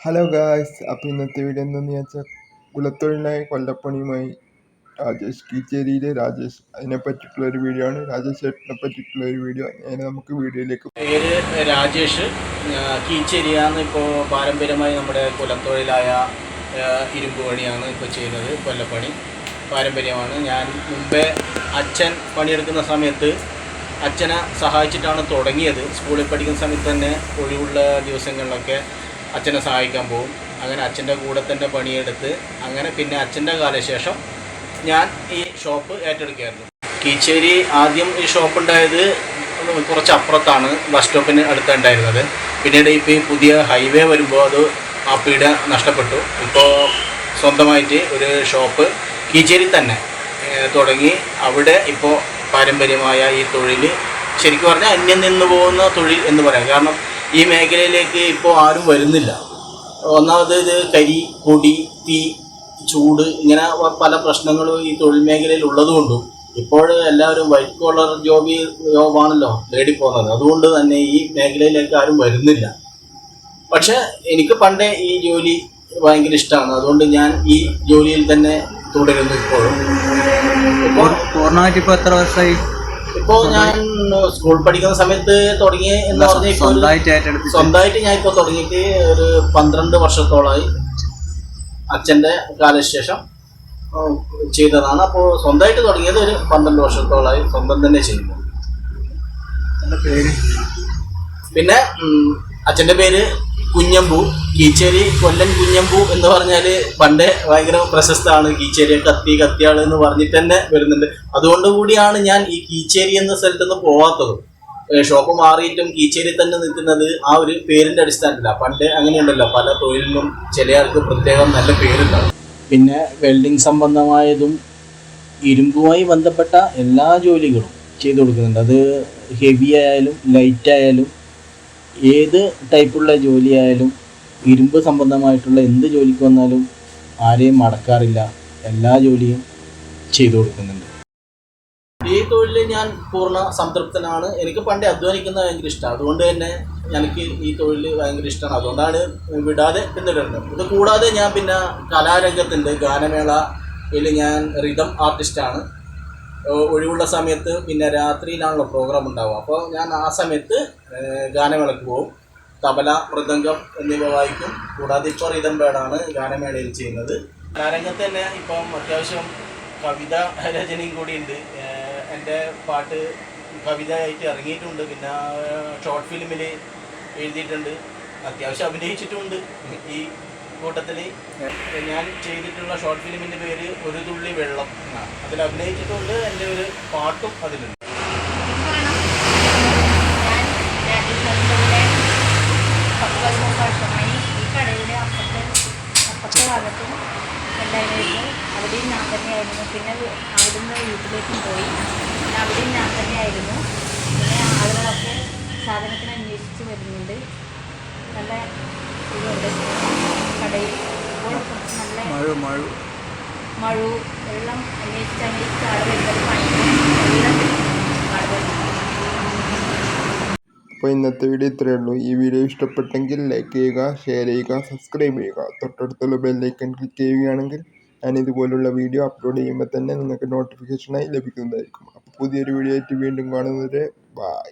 Hello guys, അപ്പോൾ ഇന്നത്തെ video എന്താണെന്ന് വെച്ചാൽ കുലത്തൊഴിലായ കൊല്ലപ്പണിയുമായി രാജേഷ് കീച്ചേരിയിലെ രാജേഷ് അതിനെ പറ്റിയിട്ടുള്ള ഒരു വീഡിയോ ആണ്. രാജേഷ് ചേട്ടനെ പറ്റിയിട്ടുള്ള ഒരു വീഡിയോ. നേരെ നമുക്ക് വീഡിയോയിലേക്ക്. പേര് രാജേഷ്, കീച്ചേരിയാണ്. ഇപ്പോൾ പാരമ്പര്യമായി നമ്മുടെ കുലത്തൊഴിലായ ഇരുമ്പ് പണിയാണ് ഇപ്പോൾ ചെയ്യുന്നത്. കൊല്ലപ്പണി പാരമ്പര്യമാണ്. ഞാൻ മുമ്പേ അച്ഛൻ പണിയെടുക്കുന്ന സമയത്ത് അച്ഛനെ സഹായിച്ചിട്ടാണ് തുടങ്ങിയത്. സ്കൂളിൽ പഠിക്കുന്ന സമയത്ത് തന്നെ ഒഴിവുള്ള ദിവസങ്ങളിലൊക്കെ അച്ഛനെ സഹായിക്കാൻ പോകും. അങ്ങനെ അച്ഛൻ്റെ കൂടെ തന്നെ പണിയെടുത്ത് അങ്ങനെ പിന്നെ അച്ഛൻ്റെ കാലശേഷം ഞാൻ ഈ ഷോപ്പ് ഏറ്റെടുക്കുകയായിരുന്നു. കീച്ചേരി ആദ്യം ഈ ഷോപ്പ് ഉണ്ടായത് കുറച്ച് അപ്പുറത്താണ്, ബസ് സ്റ്റോപ്പിന് അടുത്തുണ്ടായിരുന്നത്. പിന്നീട് ഇപ്പോൾ ഈ പുതിയ ഹൈവേ വരുമ്പോൾ അത് ആ പീഡ നഷ്ടപ്പെട്ടു. ഇപ്പോൾ സ്വന്തമായിട്ട് ഒരു ഷോപ്പ് കീച്ചേരി തന്നെ തുടങ്ങി. അവിടെ ഇപ്പോൾ പാരമ്പര്യമായ ഈ തൊഴിൽ ശരിക്കും പറഞ്ഞാൽ അന്യം നിന്ന് പോകുന്ന തൊഴിൽ എന്ന് പറയാം. കാരണം ഈ മേഖലയിലേക്ക് ഇപ്പോൾ ആരും വരുന്നില്ല. ഒന്നാമത് ഇത് കരി, പൊടി, തീ, ചൂട്, ഇങ്ങനെ പല പ്രശ്നങ്ങളും ഈ തൊഴിൽ മേഖലയിൽ ഉള്ളതുകൊണ്ടും ഇപ്പോൾ എല്ലാവരും വൈറ്റ് കോളർ ജോബാണല്ലോ നേടിപ്പോകുന്നത്. അതുകൊണ്ട് തന്നെ ഈ മേഖലയിലേക്ക് ആരും വരുന്നില്ല. പക്ഷെ എനിക്ക് പണ്ടേ ഈ ജോലി ഭയങ്കര ഇഷ്ടമാണ്. അതുകൊണ്ട് ഞാൻ ഈ ജോലിയിൽ തന്നെ തുടരുന്നു. ഇപ്പോഴും ഇപ്പോൾ പൂർണ്ണമായിട്ട് ഇപ്പോൾ എത്ര വർഷമായി? ഇപ്പോൾ ഞാൻ സ്കൂൾ പഠിക്കുന്ന സമയത്ത് തുടങ്ങി എന്ന് പറഞ്ഞാൽ സ്വന്തമായിട്ട് ഞാൻ ഇപ്പോൾ തുടങ്ങിയിട്ട് ഒരു 12 വർഷത്തോളമായി. അച്ഛൻ്റെ കാലശേഷം ചെയ്തതാണ്. അപ്പോൾ സ്വന്തമായിട്ട് തുടങ്ങിയത് ഒരു 12 വർഷത്തോളമായി സ്വന്തം തന്നെ ചെയ്യുന്നു. പിന്നെ അച്ഛൻ്റെ പേര് കുഞ്ഞമ്പു, കീച്ചേരി കൊല്ലൻ കുഞ്ഞമ്പു എന്ന് പറഞ്ഞാൽ പണ്ടേ ഭയങ്കര പ്രശസ്തമാണ്. കീച്ചേരി കത്തിയാൾ എന്ന് പറഞ്ഞിട്ട് തന്നെ വരുന്നുണ്ട്. അതുകൊണ്ട് കൂടിയാണ് ഞാൻ ഈ കീച്ചേരി എന്ന സ്ഥലത്തുനിന്ന് പോവാത്തത്. ഷോപ്പ് മാറിയിട്ടും കീച്ചേരി തന്നെ നിൽക്കുന്നത് ആ ഒരു പേരിൻ്റെ അടിസ്ഥാനത്തിലാണ്. പണ്ട് അങ്ങനെയുണ്ടല്ലോ, പല തൊഴിലിനും ചില ആൾക്ക് പ്രത്യേകം നല്ല പേരുണ്ടാവും. പിന്നെ വെൽഡിങ് സംബന്ധമായതും ഇരുമ്പുമായി ബന്ധപ്പെട്ട എല്ലാ ജോലികളും ചെയ്തു കൊടുക്കുന്നുണ്ട്. അത് ഹെവി ആയാലും ലൈറ്റ് ആയാലും ഏത് ടൈപ്പുള്ള ജോലിയായാലും ഇരുമ്പ് സംബന്ധമായിട്ടുള്ള എന്ത് ജോലിക്ക് വന്നാലും ആരെയും മടക്കാറില്ല. എല്ലാ ജോലിയും ചെയ്തു കൊടുക്കുന്നുണ്ട്. ഈ തൊഴിലിൽ ഞാൻ പൂർണ്ണ സംതൃപ്തനാണ്. എനിക്ക് പണ്ടേ അധ്വാനിക്കുന്നത് ഭയങ്കര ഇഷ്ടമാണ്. അതുകൊണ്ട് തന്നെ എനിക്ക് ഈ തൊഴിൽ ഭയങ്കര ഇഷ്ടമാണ്. അതുകൊണ്ടാണ് വിടാതെ പിന്തുടരുന്നത്. ഇത് കൂടാതെ ഞാൻ പിന്നെ കലാരംഗത്തുണ്ട്. ഗാനമേളയിൽ ഞാൻ റിതം ആർട്ടിസ്റ്റാണ്. ഒഴിവുള്ള സമയത്ത് പിന്നെ രാത്രിയിലാണല്ലോ പ്രോഗ്രാം ഉണ്ടാവുക. അപ്പോൾ ഞാൻ ആ സമയത്ത് ഗാനമേളയ്ക്ക് പോകും. തബല, മൃദംഗം എന്നിവ വായിക്കും. കൂടാതെ ഇപ്പോൾ റിതം ബാൻഡാണ് ഗാനമേളയിൽ ചെയ്യുന്നത്. കലാരംഗത്ത് തന്നെ ഇപ്പം അത്യാവശ്യം കവിത രചനയും കൂടിയുണ്ട്. എൻ്റെ പാട്ട് കവിതയായിട്ട് ഇറങ്ങിയിട്ടുണ്ട്. പിന്നെ ഷോർട്ട് ഫിലിമിൽ എഴുതിയിട്ടുണ്ട്. അത്യാവശ്യം അഭിനയിച്ചിട്ടുമുണ്ട്. ഈ കൂട്ടത്തിൽ ഞാൻ ചെയ്തിട്ടുള്ള ഷോർട്ട് ഫിലിമിൻ്റെ പേര് ഒരു തുള്ളി വെള്ളം. അതിൽ അഭിനയിച്ചിട്ടുണ്ട്. എൻ്റെ ഒരു പാട്ടും അതിലുണ്ട്. അവിടെയും ഞാൻ തന്നെയായിരുന്നു. പിന്നെ അവിടുന്ന് വീട്ടിലേക്കും പോയി. പിന്നെ അവിടെയും ഞാൻ തന്നെയായിരുന്നു. പിന്നെ ആളുകളൊക്കെ സാധനത്തിന് അന്വേഷിച്ച് വരുന്നുണ്ട്. നല്ല ഇതുണ്ട് കടയിൽ. ഇപ്പോൾ നല്ല മഴു വെള്ളം അന്വേഷിച്ച് ആൾ വരുന്നത് അപ്പോൾ ഇന്നത്തെ വീഡിയോ ഇത്രയേ ഉള്ളൂ. ഈ വീഡിയോ ഇഷ്ടപ്പെട്ടെങ്കിൽ ലൈക്ക് ചെയ്യുക, ഷെയർ ചെയ്യുക, സബ്സ്ക്രൈബ് ചെയ്യുക. തൊട്ടടുത്തുള്ള ബെല്ലൈക്കൺ ക്ലിക്ക് ചെയ്യുകയാണെങ്കിൽ ഞാൻ ഇതുപോലുള്ള വീഡിയോ അപ്ലോഡ് ചെയ്യുമ്പോൾ തന്നെ നിങ്ങൾക്ക് നോട്ടിഫിക്കേഷനായി ലഭിക്കുന്നതായിരിക്കും. അപ്പോൾ പുതിയൊരു വീഡിയോ ആയിട്ട് വീണ്ടും കാണുന്നവരെ ബൈ.